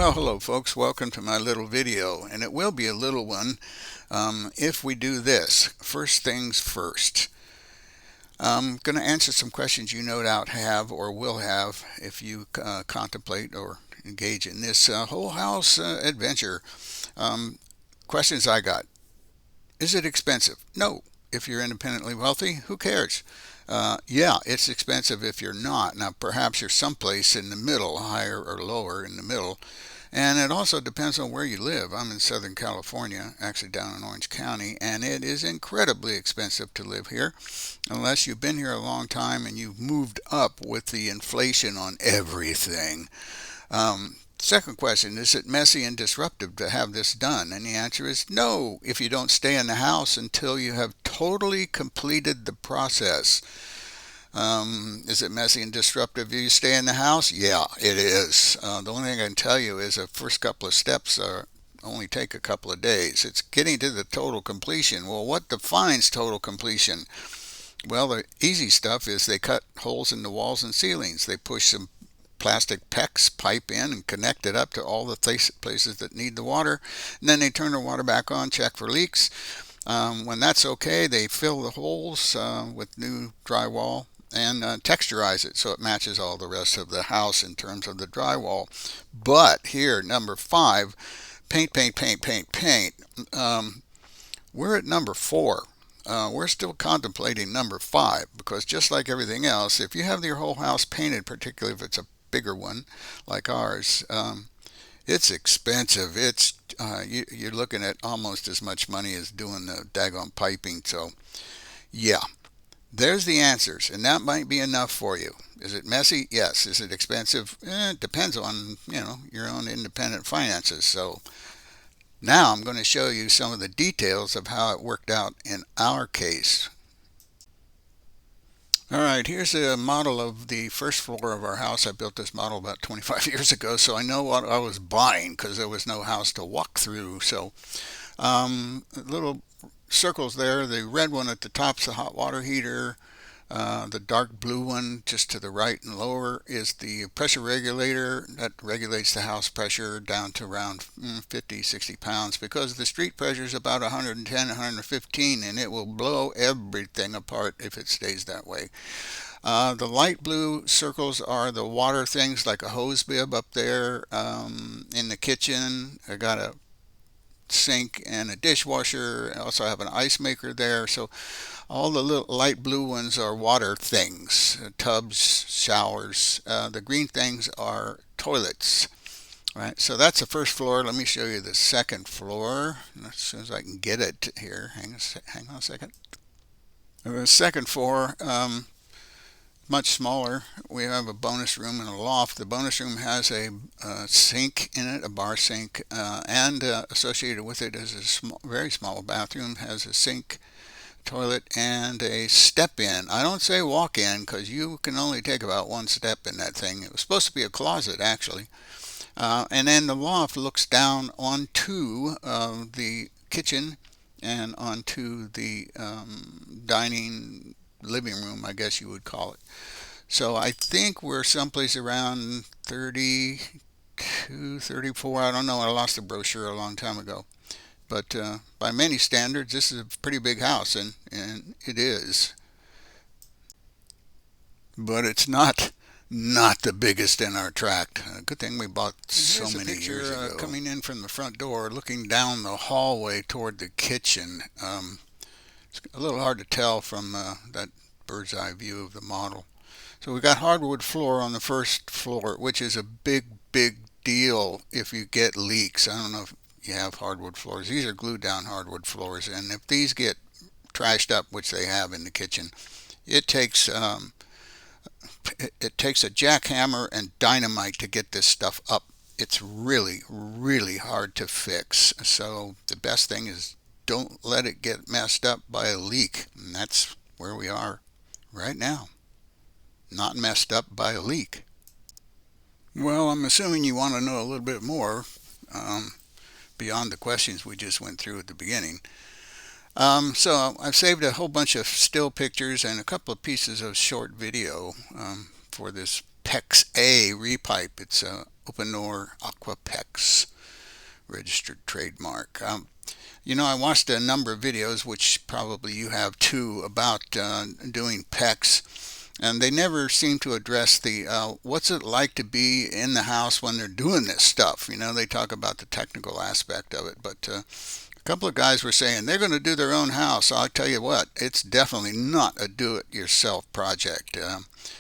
Well, hello folks, welcome to my little video, and it will be a little one if we do this. First things first. I'm going to answer some questions you no doubt have or will have if you contemplate or engage in this whole house adventure. Um, Questions I got. Is it expensive? No. If you're independently wealthy, who cares? Yeah, it's expensive if you're not. Now, perhaps you're someplace in the middle, higher or lower in the middle. And it also depends on where you live. I'm in Southern California, actually down in Orange County, and it is incredibly expensive to live here unless you've been here a long time and you've moved up with the inflation on everything. Second question, is it messy and disruptive to have this done? And the answer is no, if you don't stay in the house until you have totally completed the process. Is it messy and disruptive if you stay in the house? Yeah, it is. The only thing I can tell you is the first couple of steps only take a couple of days. It's getting to the total completion. Well, what defines total completion? Well, the easy stuff is they cut holes in the walls and ceilings. They push some plastic PEX pipe in and connect it up to all the places that need the water. And then they turn the water back on, check for leaks. When that's okay, they fill the holes with new drywall and texturize it so it matches all the rest of the house in terms of the drywall. But here, number 5, paint, paint, paint, paint, paint. We're at number 4. We're still contemplating number 5 because just like everything else, if you have your whole house painted, particularly if it's a bigger one like ours, it's expensive. You're looking at almost as much money as doing the daggone piping. So yeah, there's the answers, and that might be enough for you. Is it messy? Yes. Is it expensive? It depends on your own independent finances. So now I'm going to show you some of the details of how it worked out in our case. All right, here's a model of the first floor of our house. I built this model about 25 years ago, so I know what I was buying because there was no house to walk through. So little circles there. The red one at the top is the hot water heater. The dark blue one just to the right and lower is the pressure regulator that regulates the house pressure down to around 50, 60 pounds because the street pressure is about 110, 115, and it will blow everything apart if it stays that way. The light blue circles are the water things like a hose bib up there in the kitchen. I got a sink and a dishwasher. I also have an ice maker there. So all the little light blue ones are water things, tubs, showers. The green things are toilets. Right, so that's the first floor. Let me show you the second floor as soon as I can get it here. Hang on a second. The second floor, much smaller. We have a bonus room and a loft. The bonus room has a sink in it, a bar sink, and associated with it is a very small bathroom. Has a sink, toilet, and a step-in. I don't say walk-in because you can only take about one step in that thing. It was supposed to be a closet, actually. And then the loft looks down onto the kitchen and onto the dining living room, I guess you would call it. So I think we're someplace around 32, 34. I don't know. I lost the brochure a long time ago. But by many standards, this is a pretty big house, and it is. But it's not the biggest in our tract. Good thing we bought so many years ago. Coming in from the front door, looking down the hallway toward the kitchen. It's a little hard to tell from that bird's eye view of the model. So we got hardwood floor on the first floor, which is a big deal if you get leaks. I don't know if you have hardwood floors. These are glued down hardwood floors, and if these get trashed up, which they have in the kitchen, it takes a jackhammer and dynamite to get this stuff up. It's really hard to fix. So the best thing is don't let it get messed up by a leak, and that's where we are right now. Not messed up by a leak. Well, I'm assuming you want to know a little bit more beyond the questions we just went through at the beginning. So I've saved a whole bunch of still pictures and a couple of pieces of short video for this PEX Repipe. It's Openor Aqua PEX, registered trademark. I watched a number of videos, which probably you have too, about doing PEX, and they never seem to address the what's it like to be in the house when they're doing this stuff. They talk about the technical aspect of it, but a couple of guys were saying they're going to do their own house. I'll tell you what, it's definitely not a do-it-yourself project.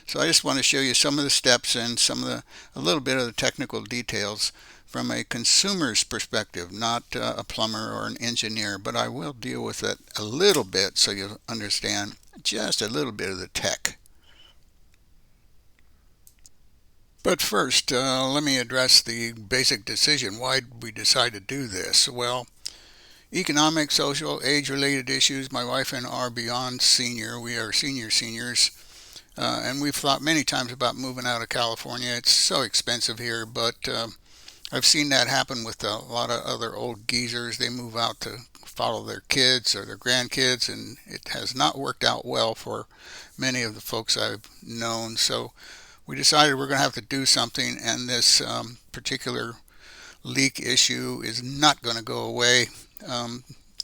So I just want to show you some of the steps and a little bit of the technical details from a consumer's perspective, not a plumber or an engineer, but I will deal with it a little bit so you'll understand just a little bit of the tech. But first, let me address the basic decision. Why did we decide to do this? Well, economic, social, age-related issues. My wife and I are beyond senior. We are seniors. And we've thought many times about moving out of California. It's so expensive here, but I've seen that happen with a lot of other old geezers. They move out to follow their kids or their grandkids, and it has not worked out well for many of the folks I've known. So we decided we're going to have to do something, and this particular leak issue is not going to go away.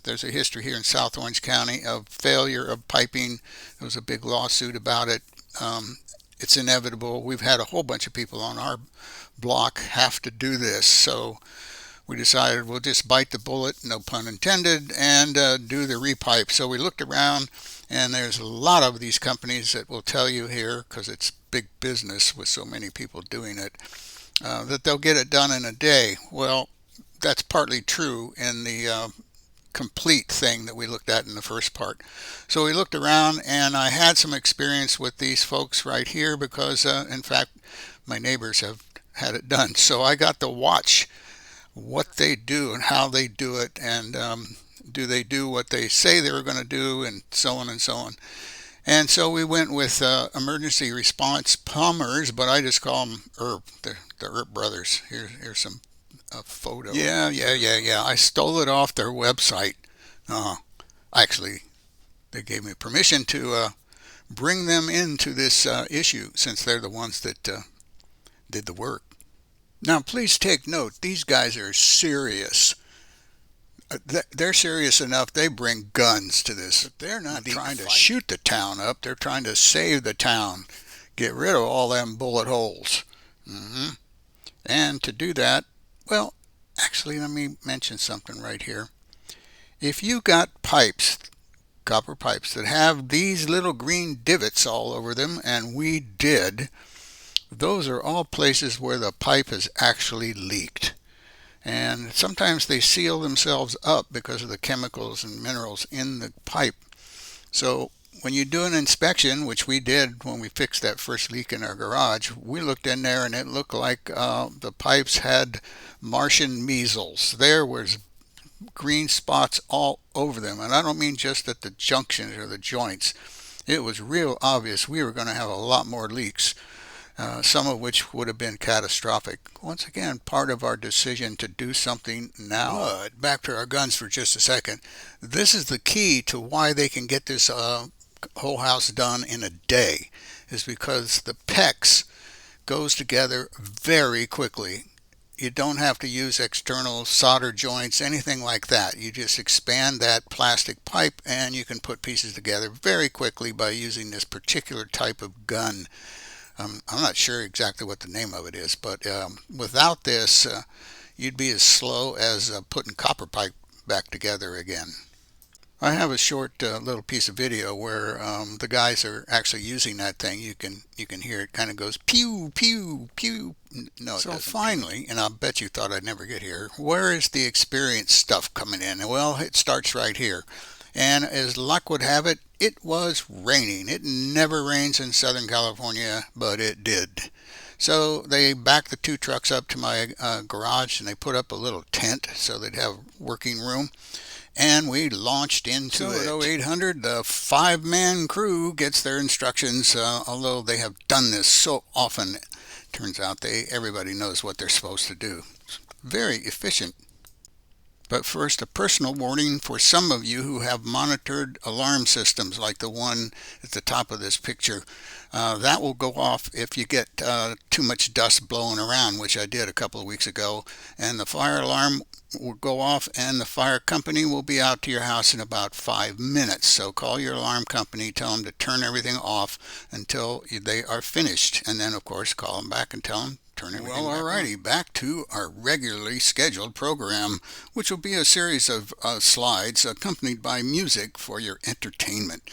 There's a history here in South Orange County of failure of piping. There was a big lawsuit about it. It's inevitable. We've had a whole bunch of people on our block have to do this, so we decided we'll just bite the bullet, no pun intended, and do the repipe. So we looked around, and there's a lot of these companies that will tell you here, because it's big business with so many people doing it, that they'll get it done in a day. Well, that's partly true in the complete thing that we looked at in the first part. So we looked around, and I had some experience with these folks right here because in fact my neighbors have had it done, so I got to watch what they do and how they do it, and do they do what they say they were going to do, and so on and so on. And so we went with emergency response plumbers, but I just call them ERP, the ERP brothers. Here's some photo. Yeah. I stole it off their website. Actually, they gave me permission to bring them into this issue, since they're the ones that did the work. Now, please take note, these guys are serious. They're serious enough, they bring guns to this. They're not trying to shoot the town up. They're trying to save the town, get rid of all them bullet holes. And to do that, well, actually, let me mention something right here. If you got pipes, copper pipes, that have these little green divots all over them, and we did, those are all places where the pipe has actually leaked. And sometimes they seal themselves up because of the chemicals and minerals in the pipe. So when you do an inspection, which we did when we fixed that first leak in our garage, we looked in there and it looked like the pipes had Martian measles. There was green spots all over them, and I don't mean just at the junctions or the joints. It was real obvious we were going to have a lot more leaks, some of which would have been catastrophic. Once again, part of our decision to do something now. But back to our guns for just a second. This is the key to why they can get this whole house done in a day, is because the PEX goes together very quickly. You don't have to use external solder joints, anything like that. You just expand that plastic pipe and you can put pieces together very quickly by using this particular type of gun. I'm not sure exactly what the name of it is, but without this, you'd be as slow as putting copper pipe back together again. I have a short little piece of video where the guys are actually using that thing. You can hear it kind of goes pew, pew, pew. No, it doesn't. So finally, and I'll bet you thought I'd never get here, where is the experience stuff coming in? Well, it starts right here. And as luck would have it, it was raining. It never rains in Southern California, but it did. So they backed the two trucks up to my garage, and they put up a little tent so they'd have working room. And we launched into it. So at 0800, the 5-man crew gets their instructions, although they have done this so often. Turns out everybody knows what they're supposed to do. It's very efficient. But first, a personal warning for some of you who have monitored alarm systems like the one at the top of this picture. That will go off if you get too much dust blowing around, which I did a couple of weeks ago, and the fire alarm will go off and the fire company will be out to your house in about 5 minutes. So call your alarm company, tell them to turn everything off until they are finished, and then of course call them back and tell them turn everything back on. Alrighty, back to our regularly scheduled program, which will be a series of slides accompanied by music for your entertainment.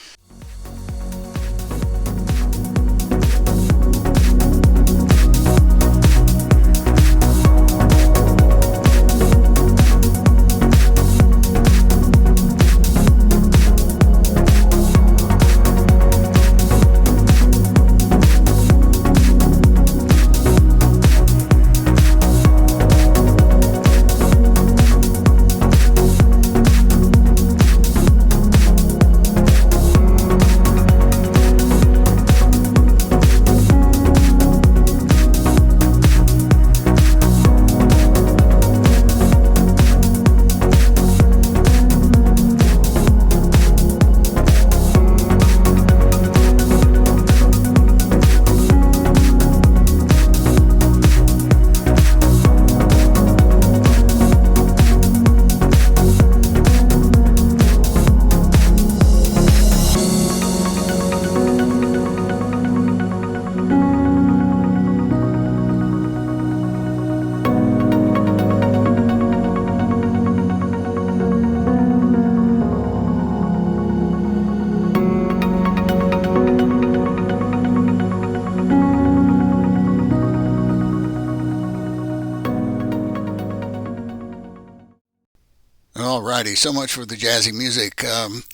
Alrighty, so much for the jazzy music.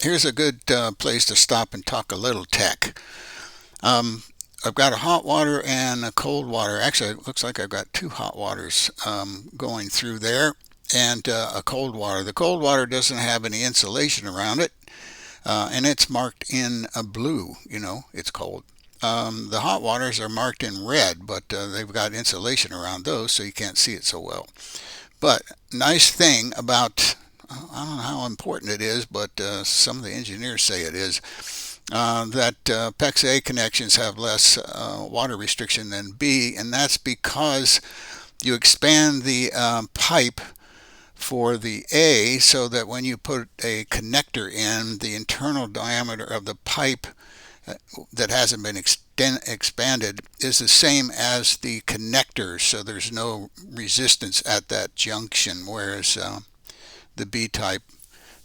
Here's a good place to stop and talk a little tech. I've got a hot water and a cold water. Actually, it looks like I've got two hot waters going through there and a cold water. The cold water doesn't have any insulation around it, and it's marked in blue. You know, it's cold. The hot waters are marked in red, but they've got insulation around those, so you can't see it so well. But nice thing about, I don't know how important it is, but some of the engineers say it is, that PEX-A connections have less water restriction than B, and that's because you expand the pipe for the A so that when you put a connector in, the internal diameter of the pipe that hasn't been expanded is the same as the connector, so there's no resistance at that junction, whereas the B type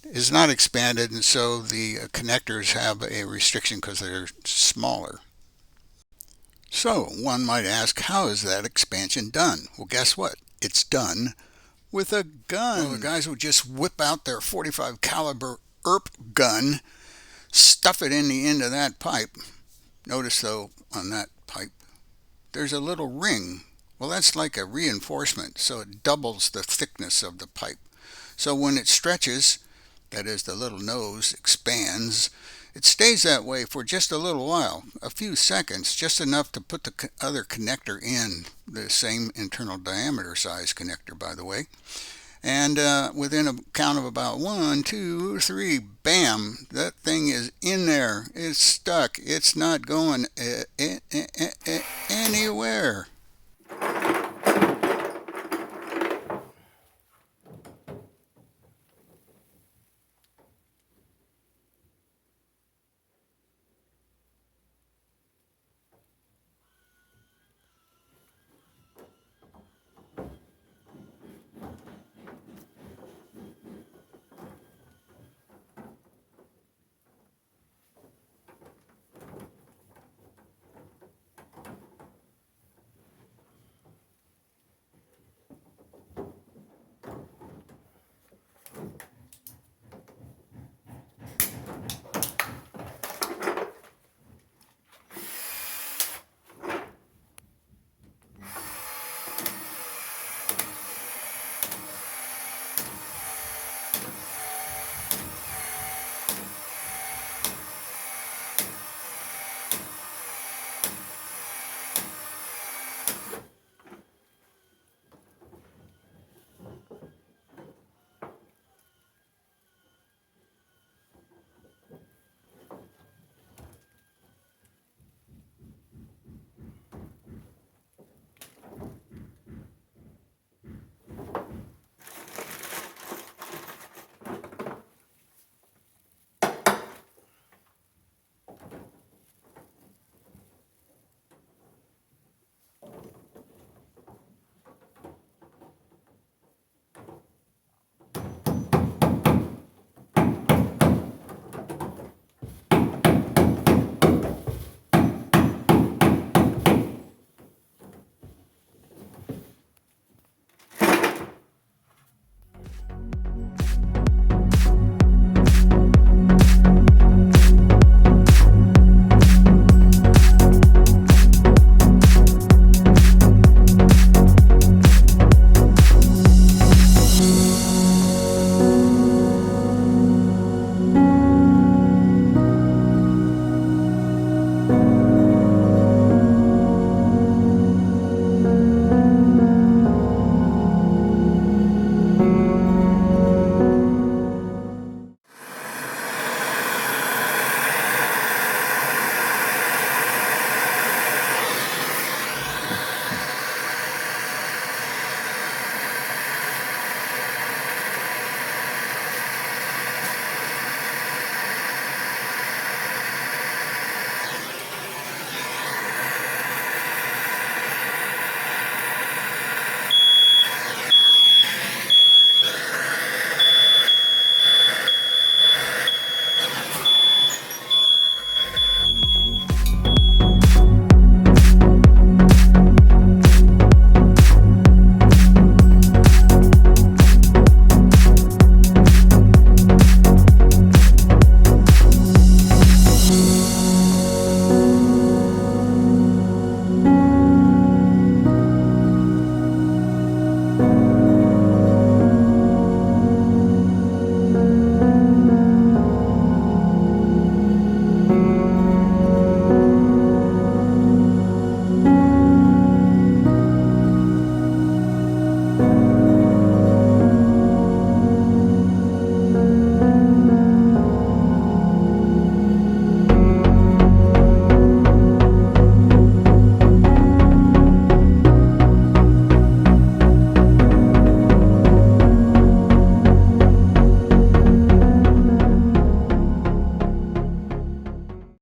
is not expanded, and so the connectors have a restriction because they're smaller. So one might ask, how is that expansion done? Well, guess what? It's done with a gun. Well, the guys will just whip out their .45 caliber ERP gun, stuff it in the end of that pipe. Notice though, on that pipe there's a little ring. Well, that's like a reinforcement, so it doubles the thickness of the pipe. So when it stretches, that is, the little nose expands, it stays that way for just a little while, a few seconds, just enough to put the other connector in, the same internal diameter size connector, by the way. And within a count of about 1, 2, 3, bam, that thing is in there. It's stuck. It's not going anywhere.